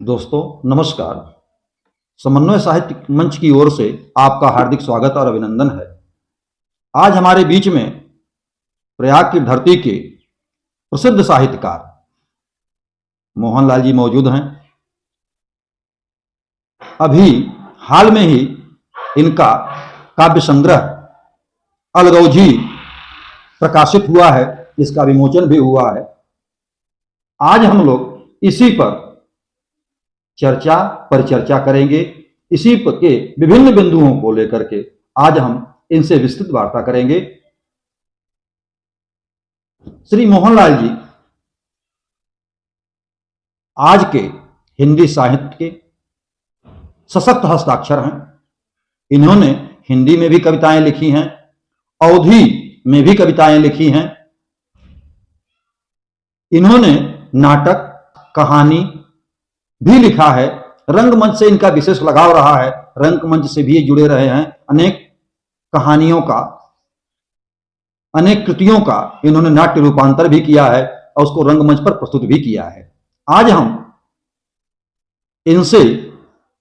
दोस्तों नमस्कार। समन्वय साहित्य मंच की ओर से आपका हार्दिक स्वागत और अभिनंदन है। आज हमारे बीच में प्रयाग की धरती के प्रसिद्ध साहित्यकार मोहनलाल जी मौजूद हैं। अभी हाल में ही इनका काव्य संग्रह अलगौजी प्रकाशित हुआ है, इसका विमोचन भी हुआ है। आज हम लोग इसी पर परिचर्चा करेंगे। इसी के विभिन्न बिंदुओं को लेकर के आज हम इनसे विस्तृत वार्ता करेंगे। श्री मोहनलाल जी आज के हिंदी साहित्य के सशक्त हस्ताक्षर हैं। इन्होंने हिंदी में भी कविताएं लिखी हैं, अवधी में भी कविताएं लिखी हैं। इन्होंने नाटक, कहानी भी लिखा है। रंगमंच से इनका विशेष लगाव रहा है, रंगमंच से भी जुड़े रहे हैं। अनेक कहानियों का, अनेक कृतियों का इन्होंने नाट्य रूपांतर भी किया है और उसको रंगमंच पर प्रस्तुत भी किया है। आज हम इनसे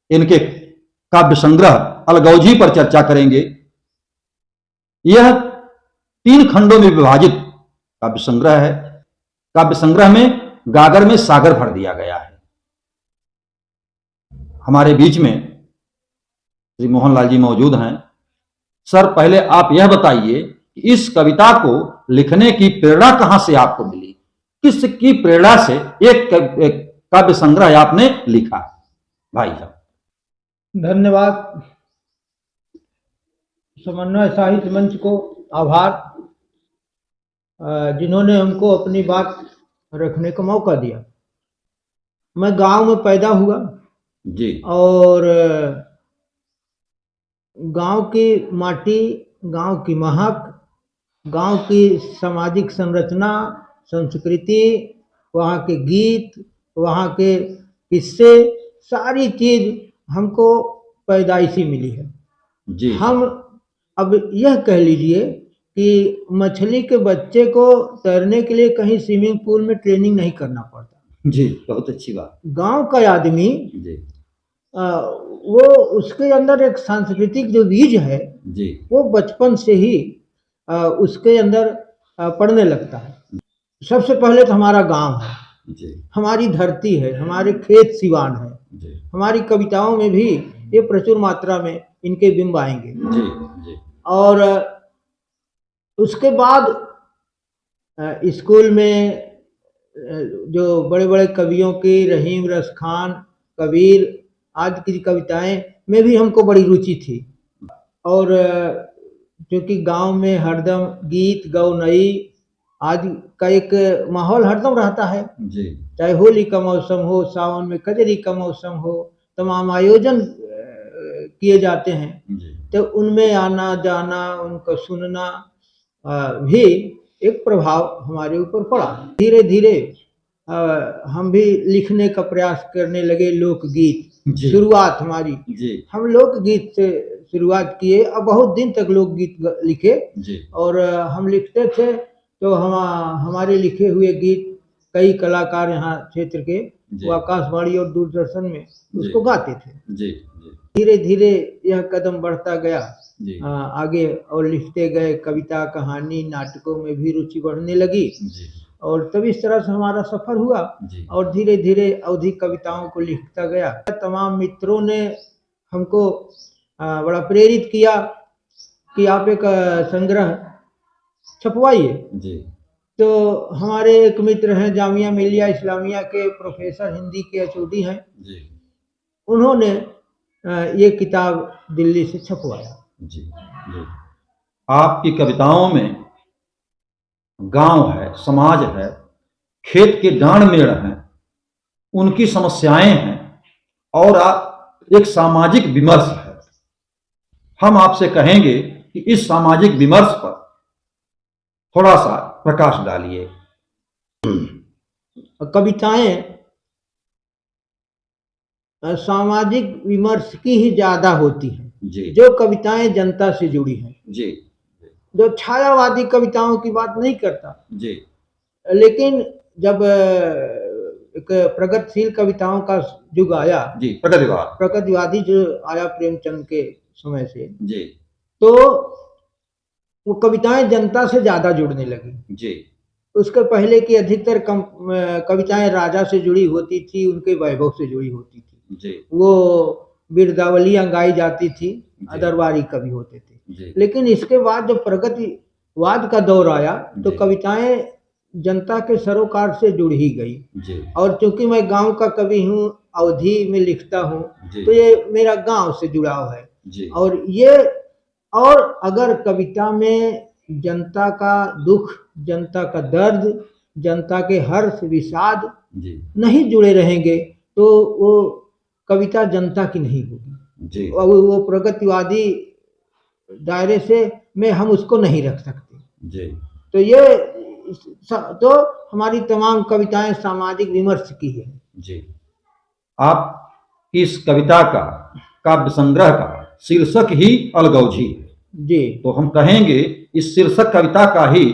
इनके काव्य संग्रह अलगौजी पर चर्चा करेंगे। यह 3 खंडों में विभाजित काव्य संग्रह है। काव्य संग्रह में गागर में सागर भर दिया गया है। हमारे बीच में श्री मोहनलाल जी मौजूद हैं। सर, पहले आप यह बताइए कि इस कविता को लिखने की प्रेरणा कहां से आपको मिली? किसकी प्रेरणा से एक काव्य संग्रह आपने लिखा भाई साहब? धन्यवाद। समन्वय साहित्य मंच को आभार, जिन्होंने हमको अपनी बात रखने का मौका दिया। मैं गांव में पैदा हुआ जी, और गांव की माटी, गांव की महक, गांव की सामाजिक संरचना, संस्कृति, वहाँ के गीत, वहाँ के किस्से, सारी चीज हमको पैदाइशी मिली है। जी। हम अब यह कह लीजिए कि मछली के बच्चे को तैरने के लिए कहीं स्विमिंग पूल में ट्रेनिंग नहीं करना पड़ता। जी, बहुत अच्छी बात। गांव का आदमी जी, वो उसके अंदर एक सांस्कृतिक जो बीज है जी, वो बचपन से ही उसके अंदर पड़ने लगता है। सबसे पहले तो हमारा गांव है, जी, हमारी धरती है, हमारे खेत सिवान है। जी, हमारी कविताओं में भी ये प्रचुर मात्रा में इनके बिंब आएंगे। जी, जी, और उसके बाद स्कूल में जो बड़े बड़े कवियों की, रहीम रस खान, कबीर आदि की कविताएं में भी हमको बड़ी रुचि थी। और क्योंकि गांव में हरदम गीत गौनई आदि का एक माहौल हरदम रहता है, जी, चाहे होली का मौसम हो, सावन में कजरी का मौसम हो, तमाम आयोजन किए जाते हैं। जी, तो उनमें आना जाना, उनको सुनना भी एक प्रभाव हमारे ऊपर पड़ा। धीरे धीरे हम भी लिखने का प्रयास करने लगे। लोकगीत शुरुआत हमारी, जी, हम लोकगीत से शुरुआत किए और बहुत दिन तक लोकगीत लिखे। जी, और हम लिखते थे तो हमारे लिखे हुए गीत कई कलाकार यहाँ क्षेत्र के वो आकाशवाणी और दूरदर्शन में उसको गाते थे। जी, धीरे धीरे यह कदम बढ़ता गया आगे और लिखते गए। कविता, कहानी, नाटकों में भी रुचि बढ़ने लगी और तब इस तरह से हमारा सफर हुआ। और धीरे धीरे अवधि कविताओं को लिखता गया। तमाम मित्रों ने हमको बड़ा प्रेरित किया कि आप एक संग्रह छपवाइए। तो हमारे एक मित्र हैं, जामिया मिलिया इस्लामिया के प्रोफेसर, हिंदी के एचओडी हैं, उन्होंने ये किताब दिल्ली से छपवाया। जी, जी। आपकी कविताओं में गांव है, समाज है, खेत के डांड मेढ़ हैं, उनकी समस्याएं हैं और एक सामाजिक विमर्श है। हम आपसे कहेंगे कि इस सामाजिक विमर्श पर थोड़ा सा प्रकाश डालिए। कविताएं सामाजिक विमर्श की ही ज्यादा होती हैं। जो कविताएं जनता से जुड़ी हैं, जी, जो छायावादी कविताओं की बात नहीं करता। जी, लेकिन जब एक प्रगतिशील कविताओं का युग आया, जी, प्रगतिवाद, प्रगतिवादी जो आया प्रेमचंद के समय से, जी, तो वो कविताएं जनता से ज्यादा जुड़ने लगी। जी, उसके पहले की अधिकतर कविताएं राजा से जुड़ी होती थी, उनके वैभव से जुड़ी होती थी। जी, वो बिरदावलियां गाई जाती थी, जी। दरबारी कवि होते थे। जी, लेकिन इसके बाद जब प्रगतिवाद का दौर आया तो जी। कविताएं जनता के सरोकार से जुड़ ही गई। जी, और चूंकि मैं गांव का कवि हूँ, अवधि में लिखता हूँ, जी, तो ये मेरा गांव से जुड़ाव है। जी, और ये, और अगर कविता में जनता का दुख, जनता का दर्द, जनता के हर्ष विषाद जी, नहीं जुड़े रहेंगे तो वो कविता जनता की नहीं होगी। जी, और वो प्रगतिवादी दायरे से में हम उसको नहीं रख सकते। जी, तो ये तो हमारी तमाम कविताएं सामाजिक विमर्श की है। जी। आप इस कविता का काव्य संग्रह का शीर्षक ही अलगौजी है, जी, तो हम कहेंगे इस शीर्षक कविता का ही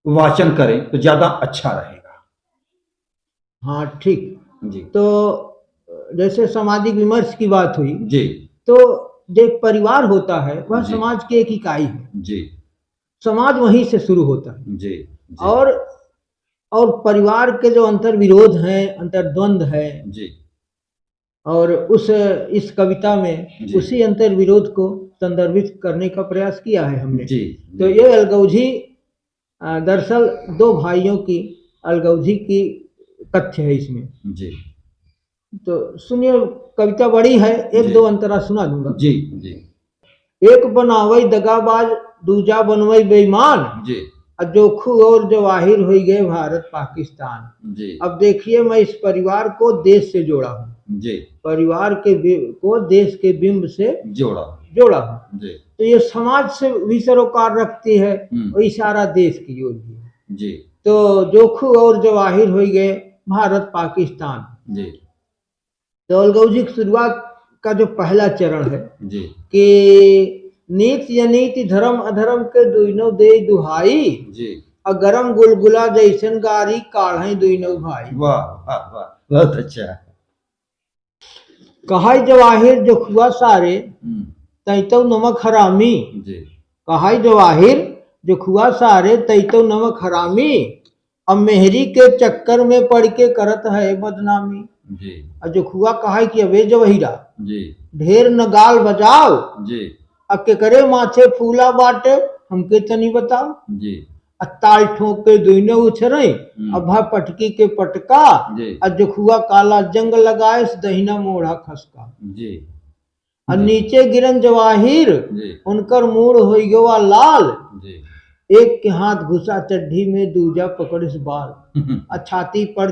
वाचन करें तो ज्यादा अच्छा रहेगा। हाँ ठीक। जी, तो जैसे सामाजिक विमर्श की बात हुई, जी, तो जो एक परिवार होता है वह जी। समाज की एक इकाई है। जी, समाज वहीं से शुरू होता है। जी, जी, और परिवार के जो अंतर्विरोध हैं, अंतर्द्वंद है, जी, और इस कविता में जी। उसी अंतर्विरोध को संदर्भित करने का प्रयास किया है हमने। जी, तो ये अलगौजी दरअसल दो भाइयों की अलगौजी की कथ्य है इसमें। जी, तो सुनिए, कविता बड़ी है, एक जी। दो अंतरा सुना दूंगा। जी, जी, एक बनावई दगाबाज, दूजा बनवई बेईमान, जी, जोखू और जवाहिर हो गए भारत पाकिस्तान। जी, अब देखिए, मैं इस परिवार को देश से जोड़ा हूँ, जी, परिवार के को देश के बिंब से जोड़ा, जोड़ा हूँ। जी, तो ये समाज से भी सरोकार रखती है और जी, इशारा देश की ओर भी है। जी, तो जोखू और जवाहिर हो गए भारत पाकिस्तान। जी, तो अलगौजी की शुरुआत का जो पहला चरण है जी, कि नीति अनीति धर्म अधर्म के दुइनो दे दुहाई, जी। गरम गुलगुला जैसन गारी काढ़ई दुइनो भाई। वाह, वाह, वाह, बहुत अच्छा। कहाई जवाहिर जोखुआ सारे, हम्म, तैतो नमक हरामी। जी, कहाई जवाहिर जोखुआ सारे, तैतो नमक हरामी, अब मेहरी के चक्कर में पड़ के करत है बदनामी। जी, और जोखुआ कहाई कि अबे जवहीरा, जी, ढेर नगाल बजाओ, जी, अब के करे माथे फूला बाटे, हमके तनी बताओ। जी, ताल ठोक के दुइने उछरे, अभा पटकी के पटका, जी, जोखुआ काला जंग लगाए दहिना मोड़ा खसका। जी, और नीचे गिरन जवाहिर, जी, उनकर मूड हो गवा लाल, जी, एक के हाथ घुसा चड्ढी में, दूजा पकड़िस बाल। और छाती पर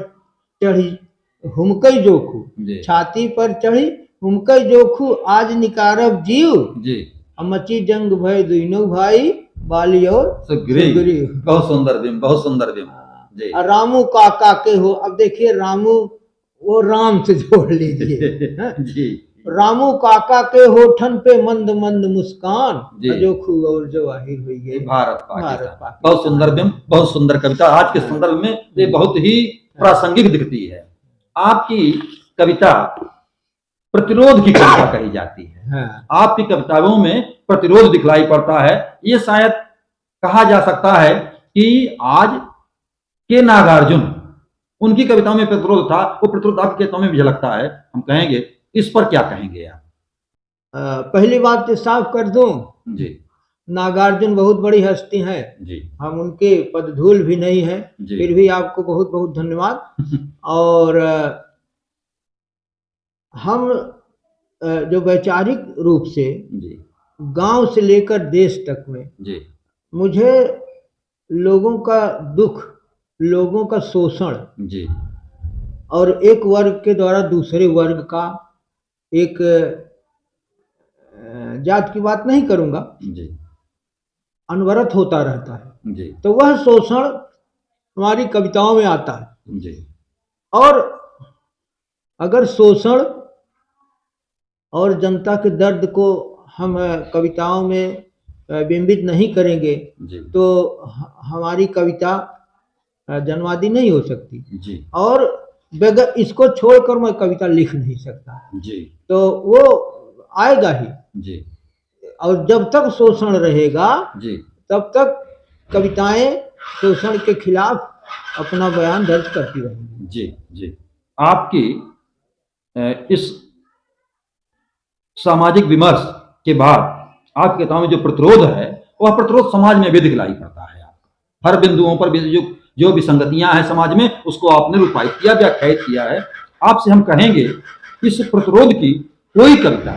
चढ़ी हुमकई जोखू, जी, छाती पर चढ़ी हुमकई जोखू, आज निकारब जीव, जी। मची जंग भय दुइनो भाई, बाली और सुग्रीव। बहुत सुंदर दिन, बहुत सुंदर दिन। जी, और रामू काका के हो, अब देखिए रामू, वो राम से जोड़ लीजिए। हाँ? जी, रामू काका के होठन पे मंद मंद मुस्कान, जी। जोखू और जवाहिर हुई गई भारत भारत पाकिस्तान। बहुत सुंदर दिन, बहुत सुंदर कविता। आज के संदर्भ में ये बहुत ही प्रासंगिक दिखती है। आपकी कविता प्रतिरोध की कविता कही जाती है। हाँ। आपकी कविताओं में प्रतिरोध दिखलाई पड़ता है। ये शायद कहा जा सकता है कि आज के नागार्जुन, उनकी कविताओं में प्रतिरोध था, वो प्रतिरोध आपकी कविताओं में भी झलकता है। हम कहेंगे, इस पर क्या कहेंगे आप? पहली बात तो साफ कर दूं, जी, नागार्जुन बहुत बड़ी हस्ती हैं, जी, हम उनके पदधूल भी नहीं है। जी। फिर भी आपको बहुत बहुत धन्यवाद। और हम जो वैचारिक रूप से जी, गांव से लेकर देश तक में, जी, मुझे लोगों का दुख, लोगों का शोषण, जी, और एक वर्ग के द्वारा दूसरे वर्ग का, एक जात की बात नहीं करूंगा, जी, अनवरत होता रहता है। जी, तो वह शोषण हमारी कविताओं में आता है। जी, और अगर शोषण और जनता के दर्द को हम कविताओं में बिंबित नहीं करेंगे जी, तो हमारी कविता जन्मवादी नहीं हो सकती। जी और बगैर इसको छोड़कर मैं कविता लिख नहीं सकता, जी तो वो आएगा ही। जी और जब तक शोषण रहेगा जी तब तक कविताएं शोषण के खिलाफ अपना बयान दर्ज करती रहेंगी। जी जी आपकी इस सामाजिक विमर्श के बाद आपकी किताब में जो प्रतिरोध है वह प्रतिरोध समाज में भी दिखलाई पड़ता है। आपका हर बिंदुओं पर भी जो विसंगतियां हैं समाज में उसको आपने रूपायित किया, व्याख्यायित किया है। आपसे हम कहेंगे इस प्रतिरोध की कोई कविता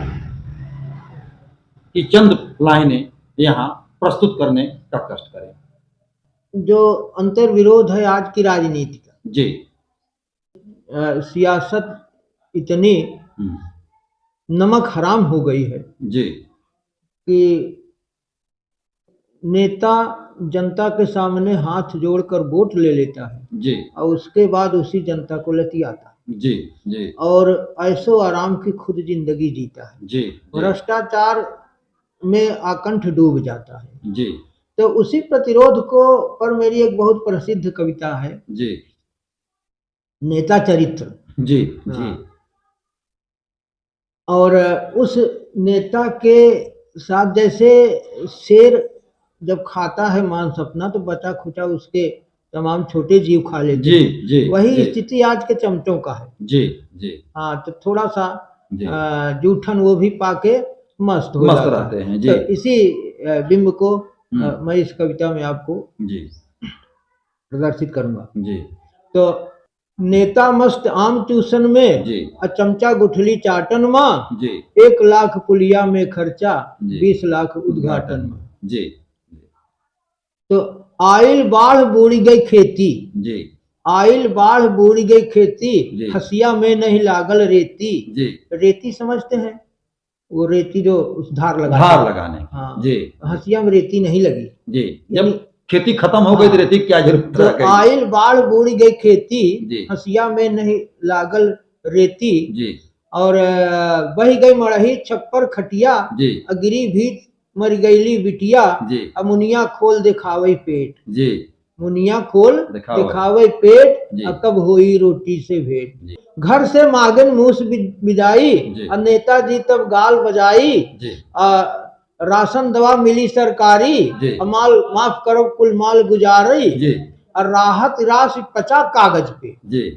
की चंद लाइनें यहाँ प्रस्तुत करने का कष्ट करें। जो अंतर विरोध है आज की राजनीति का, जी सियासत इतनी नमक हराम हो गई है जी कि नेता जनता के सामने हाथ जोड़कर वोट ले लेता है जी और उसके बाद उसी जनता को लतियाता है जी जी और ऐसो आराम की खुद जिंदगी जीता है, जी भ्रष्टाचार में आकंठ डूब जाता है। जी तो उसी प्रतिरोध को पर मेरी एक बहुत प्रसिद्ध कविता है, जी नेता चरित्र। जी जी और उस नेता के साथ जैसे शेर जब खाता है मांस अपना तो बचा खुचा उसके तमाम छोटे जीव खा लेते जी हैं, जी वही जी स्थिति आज के चमचों का है। जी जी हाँ, तो थोड़ा सा जी जूठन वो भी पाके मस्त हो मस्त जाता रहते है। हैं। जी तो इसी बिंब को हम्म। मैं इस कविता में आपको जी प्रदर्शित करूंगा। जी तो नेता मस्त आम चूसन में जी चमचा गुठली चाटन माँ, जी 1 लाख पुलिया में खर्चा, जी 20 लाख उद्घाटन में। जी तो आइल बाढ़ बूढ़ गई खेती, जी आइल बाढ़ बूढ़ गई खेती, जी। हसिया में नहीं लागल रेती। जी रेती समझते हैं, वो रेती जो उस धार लगाने धार लगाने की। हाँ, जी हसिया में रेती नहीं लगी। जी यानी जब खेती खत्म हो गई तो रहती क्या जरूरत तो रह गई। आइल बाढ़ बूढ़ गई खेती, जी हसिया में नहीं लागल रेती। जी और बही गई मड़ही छप्पर खटिया, जी अगिरी भीत मर गईली बिटिया। जी मुनिया खोल दिखावई पेट, जी मुनिया खोल दिखावई। दिखावई पेट, जी। कब होई रोटी से भेंट। जी घर से मांगन मूस बिदाई, जी। और नेताजी तब गाल बजाई। जी राशन दवा मिली सरकारी, जी। माल माफ करो कुल माल गुजारी। जी और राहत राशि 50 कागज पे, जी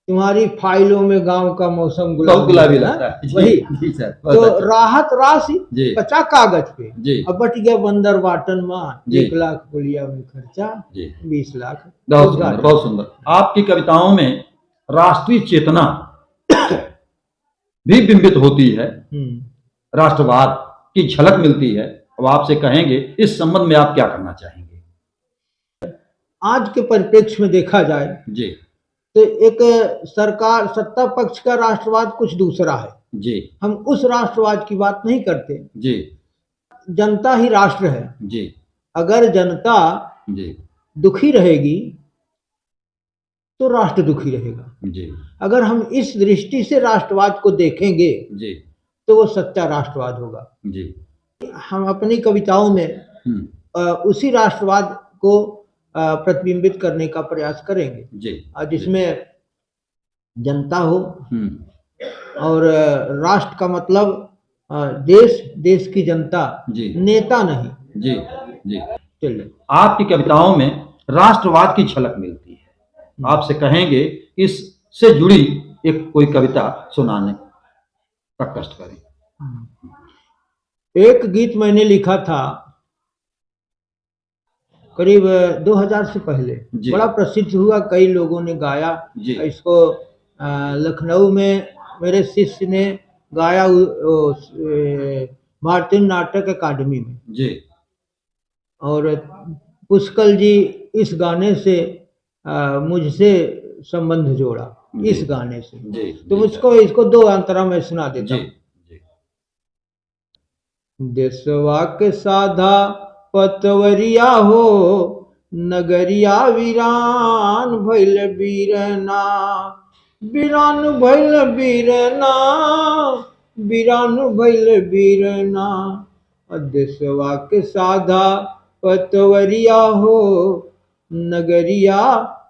तुम्हारी फाइलों में गांव का मौसम बहुत गुलाबी है। लगता है। जी, वही जी सर तो बहुत अच्छा। राहत राशि जी 50 कागज पे, जी अब बट गया बंदर बाटन माँ, जी। 1 लाख पुलिया में खर्चा, जी 20 लाख बहुत सुंदर उद्घाटन। बहुत सुंदर। आपकी कविताओं में राष्ट्रीय चेतना भी बिंबित होती है, राष्ट्रवाद की झलक मिलती है। अब आपसे कहेंगे इस संबंध में आप क्या करना चाहेंगे। आज के परिप्रेक्ष्य में देखा जाए जी तो एक सरकार सत्ता पक्ष का राष्ट्रवाद कुछ दूसरा है। जी हम उस राष्ट्रवाद की बात नहीं करते। जी जनता ही राष्ट्र है। जी अगर जनता जी दुखी रहेगी तो राष्ट्र दुखी रहेगा। जी अगर हम इस दृष्टि से राष्ट्रवाद को देखेंगे जी तो वो सच्चा राष्ट्रवाद होगा। जी हम अपनी कविताओं में उसी राष्ट्रवाद को प्रतिबिंबित करने का प्रयास करेंगे जी जिसमें जनता हो और राष्ट्र का मतलब देश, देश की जनता, जी नेता नहीं। जी जी चलिए आपकी कविताओं में राष्ट्रवाद की झलक मिलती है। आपसे कहेंगे इससे जुड़ी एक कोई कविता सुनाने का कष्ट करें। एक गीत मैंने लिखा था करीब 2000 से पहले, बड़ा प्रसिद्ध हुआ, कई लोगों ने गाया इसको। लखनऊ में मेरे शिष्य ने गाया भारतीय नाटक अकादमी में जी। और पुष्कल जी इस गाने से मुझसे संबंध जोड़ा इस गाने से। जी, तो मुझको इसको 2 अंतरा में सुना देता हूँ। देशवा के साधा पतवरिया हो, नगरिया वीरान भैल बीरना, वीरान भैल बीरना, वीरान भैल बीरना। देशवा के साधा पतवरिया हो, नगरिया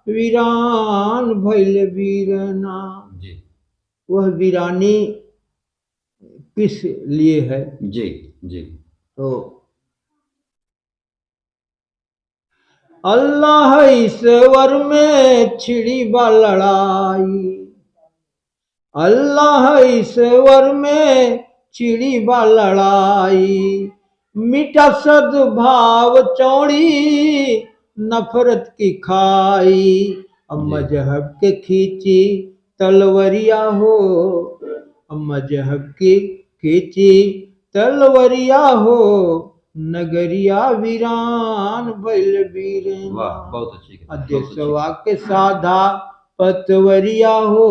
वीरान भइल वीरना। जी वह वीरानी किस लिए है? जी जी तो अल्लाह ईश्वर में छिड़ी बा लड़ाई, अल्लाह ईश्वर में छिड़ी बा लड़ाई, मीठा सद्भाव चौड़ी नफरत की खाई। अब जी। मजहब के खींची तलवरिया हो, अब मजहब की खींची तलवरिया हो, नगरिया वीरान भइल वाह वीरना। बहुत अच्छी कविता, बहुत अच्छी। देशवा के साधा पतवरिया हो,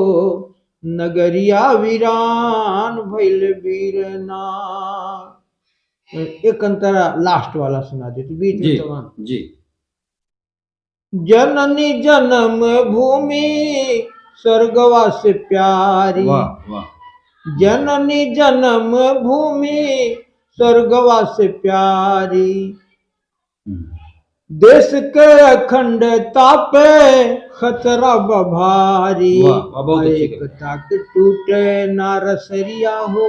नगरिया वीरान भइल वीरना। एक अंतरा लास्ट वाला सुना दे तो बीच जी में तमाम। जी जननी जन्म भूमि स्वर्गवा से प्यारी, वाह वाह जननी जन्म भूमि स्वर्गवा से प्यारी, देश के अखंडता पे खतरा बभारी। वाह, वाह, बहुत अच्छी एकता के टूटे ना रसरिया हो,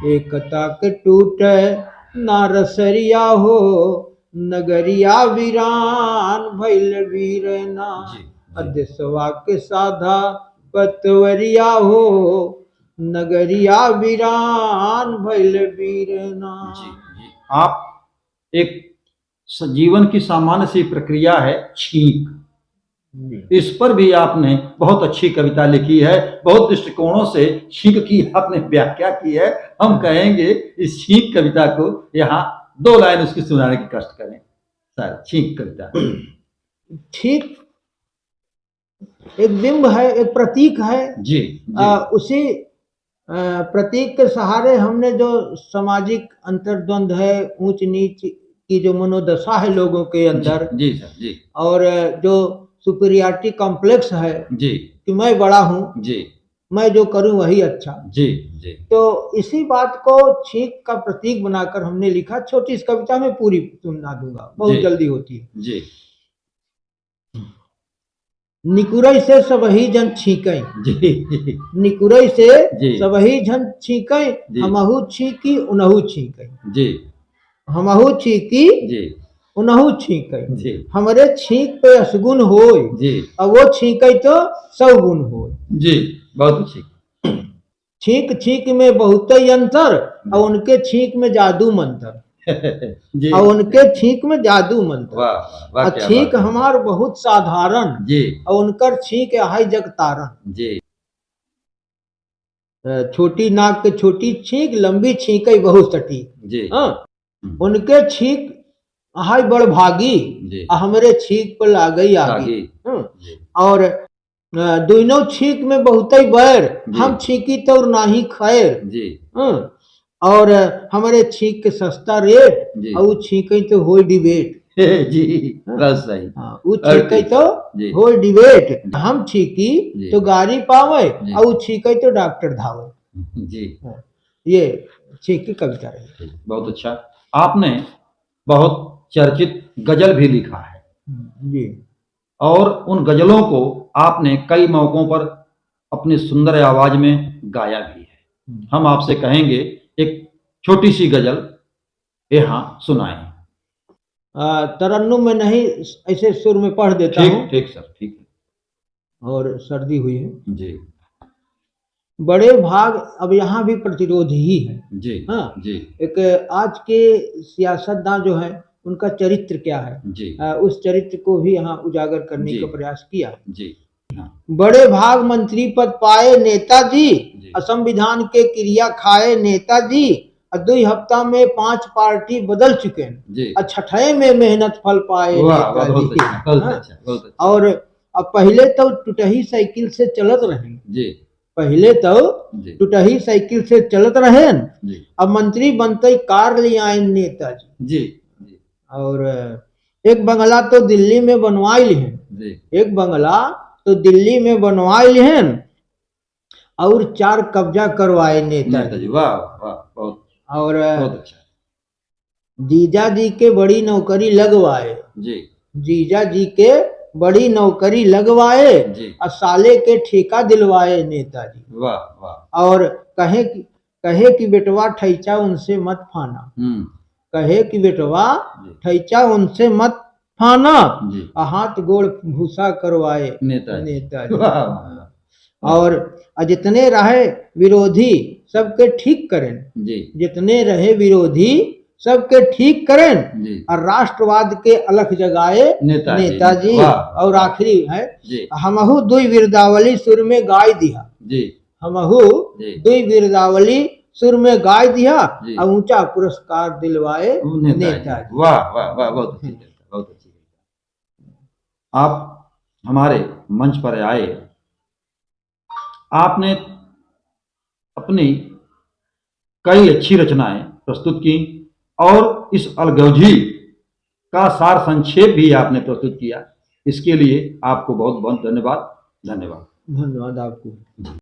एकता के टूटे ना रसरिया हो, नगरिया वीरान भइल वीरना। जी, जी। देशवा के साधा पतवरिया हो, नगरिया वीरान भइल वीरना। जी जी। आप एक जीवन की सामान्य सी प्रक्रिया है छींक, इस पर भी आपने बहुत अच्छी कविता लिखी है, बहुत दृष्टिकोणों से छींक की आपने व्याख्या की है। हम कहेंगे इस छींक कविता को यहाँ 2 लाइन उसकी सुनाने की कष्ट करें सर। छींक कविता छींक एक बिंब है, एक प्रतीक है जी, जी। उसी प्रतीक के सहारे हमने जो सामाजिक अंतर्द्वंद है, ऊंच नीच की जो मनोदशा है लोगों के अंदर, जी सर जी, और जो सुपीरियरिटी कॉम्प्लेक्स है जी कि मैं बड़ा हूं, जी, मैं जो करूं वही अच्छा, जी जी। तो इसी बात को छींक का प्रतीक बनाकर हमने लिखा। छोटी इस कविता में पूरी सुना दूंगा, बहुत जी, जल्दी होती है। जी निकुरई से सबही जन छींकई, जी निकुरई से जी। सबही जन छींकई, जी। हमहू छींकी उनहू छींकई, जी हमहू छींकी जी उनहू छींकई। जी हमरे छींक पे असगुन होय, जी, और वो छींकई तो सौगुन होय। जी बहुत अच्छी। छींक छींक में बहुत ही अंतर, और उनके छींक में जादू मंतर, जी और उनके छींक में जादू मंतर। वाह वाह वाह, और क्या छींक बात है। हमार बहुत साधारण, जी और उनकर छींक हाई जग तारण। जी छोटी नाक के छोटी छींक, लंबी छींकई बहुत सटीक। जी हाँ, उनके छींक हाय बड़ भागी, जी, हमरे छींक पर आ गई आगी। आगे जी और दोनों छींक में बहुत ही बैर, जी। हम छींकी तो नाही खैर। जी और हमारे छींक के सस्ता रेट, जी। और वो छींकई तो हो डिबेट। जी बस सही। हाँ, वो छींकई तो जी हो डिबेट, हम छींकी जी। तो गाड़ी पावे, जी। और वो छींकई तो डॉक्टर धावे। जी ये छींकी कविता रही। बहुत अच्छा। आपने बहुत चर्चित गजल भी लिखा है, जी, और उन गजलों को आपने कई मौकों पर अपनी सुंदर आवाज में गाया भी है। हम आपसे कहेंगे एक छोटी सी गजल यहाँ सुनाएं। तरन्नुम में नहीं, ऐसे सुर में पढ़ देता ठीक हूँ। ठीक सर, ठीक है। और सर्दी हुई है जी बड़े भाग, अब यहाँ भी प्रतिरोध ही है। जी हाँ, जी एक आज के सियासतदान जो है उनका चरित्र क्या है, जी उस चरित्र को भी यहाँ उजागर करने जी। का प्रयास किया। जी हाँ बड़े भाग मंत्री पद पाए नेताजी, जी। असंविधान के क्रिया खाए नेताजी, 2 हफ्ता में 5 पार्टी बदल चुके हैं, जी। 6ठे में मेहनत फल पाए वाह वाह, बहुत नेताजी। अच्छा बहुत हाँ, अच्छा बहुत अच्छा। और अब पहले तो टूटही साइकिल से चलत रहे, जी पहले तो जी टूटही साइकिल से चलत रहे, जी अब मंत्री बनते कार ले आए नेताजी। जी जी और एक बंगला तो दिल्ली में बनवाई हैं, जी एक बंगला तो दिल्ली में बनवाई हैं, और 4 कब्जा करवाए नेताजी। नेताजी वाह वाह बहुत और बहुत अच्छा। जीजा जी के बड़ी नौकरी लगवाए, जी जीजा जी के बड़ी नौकरी लगवाए जी और साले के ठेका दिलवाए नेताजी। वाह वाह और कहे कि बेटवा ठैचा उनसे मत फाना, कहे कि बेटवा जी ठैचा उनसे मत फाना, जी और हाथ गोड़ भूसा करवाए नेताजी नेताजी। वाह वाह वाह और जितने रहे विरोधी सबके ठीक करें, जी जितने रहे विरोधी सबके ठीक करें, जी और राष्ट्रवाद के अलख जगाए नेताजी। नेताजी। वाह। और आखिरी है, जी हमहु दुई बिरदावली सुर में गाय दिया, जी हमहु जी दुई बिरदावली सुर में गाय दिया, जी। और ऊंचा पुरस्कार दिलवाए नेताजी नेताजी। वाह वाह वाह बहुत अच्छी कविता, बहुत अच्छी कविता। आप हमारे मंच पर आए, आपने अपनी कई अच्छी रचनाएं प्रस्तुत की और इस अलगौजी का सार संक्षेप भी आपने प्रस्तुत किया। इसके लिए आपको बहुत बहुत धन्यवाद। धन्यवाद धन्यवाद आपको।